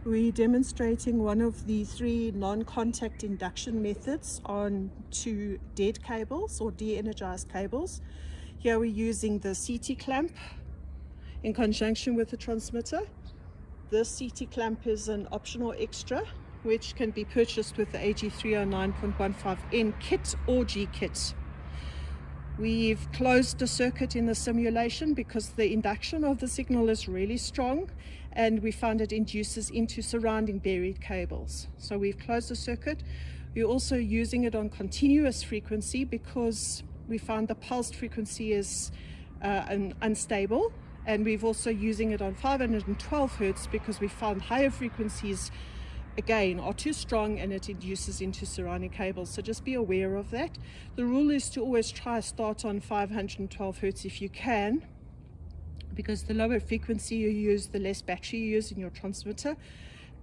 We're demonstrating one of the 3 non-contact induction methods on 2 dead cables or de-energized cables. Here we're using the CT clamp in conjunction with the transmitter. This CT clamp is an optional extra which can be purchased with the AG309.15N kit or G kit. We've closed the circuit in the simulation because the induction of the signal is really strong and we found it induces into surrounding buried cables. So we've closed the circuit. We're also using it on continuous frequency because we found the pulsed frequency is unstable, and we've also using it on 512 Hertz because we found higher frequencies again are too strong and it induces into surrounding cables. So just be aware of that. The rule is to always try start on 512 Hertz if you can, because the lower frequency you use, the less battery you use in your transmitter,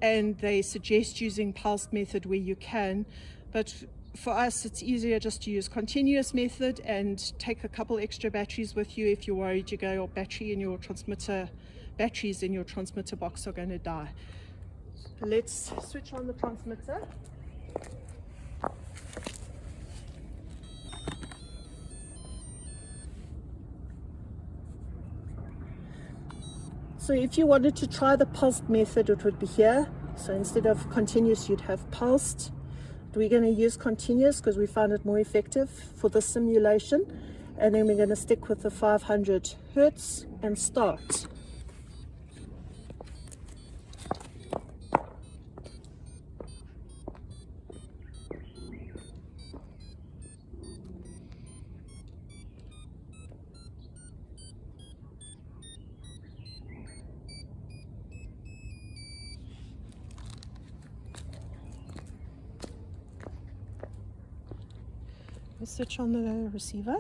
and they suggest using pulsed method where you can, but for us it's easier just to use continuous method and take a couple extra batteries with you if you're worried your batteries in your transmitter box are going to die. Let's switch on the transmitter. So if you wanted to try the pulsed method, it would be here. So instead of continuous, you'd have pulsed. We're going to use continuous because we found it more effective for the simulation. And then we're going to stick with the 500 Hertz and start. We'll switch on the receiver.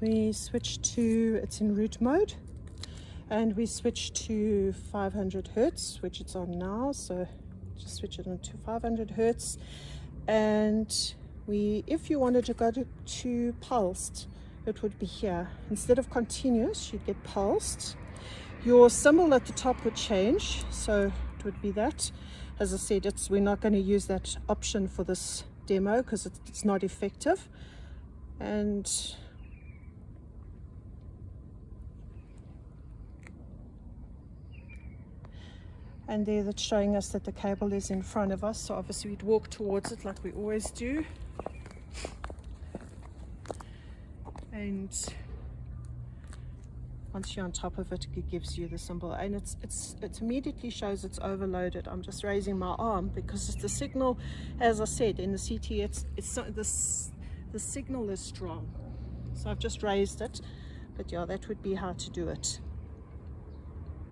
We switch to, it's in route mode, and we switch to 500 Hertz, which it's on now. So just switch it on to 500 Hertz. And if you wanted to go to pulsed, it would be here. Instead of continuous, you'd get pulsed. Your symbol at the top would change, so it would be that. As I said, we're not going to use that option for this demo because it's not effective. And there that's showing us that the cable is in front of us, so obviously we'd walk towards it like we always do. And once you're on top of it, it gives you the symbol, and it immediately shows it's overloaded. I'm just raising my arm because the signal, as I said, in the CT, the signal is strong. So I've just raised it, but yeah, that would be how to do it.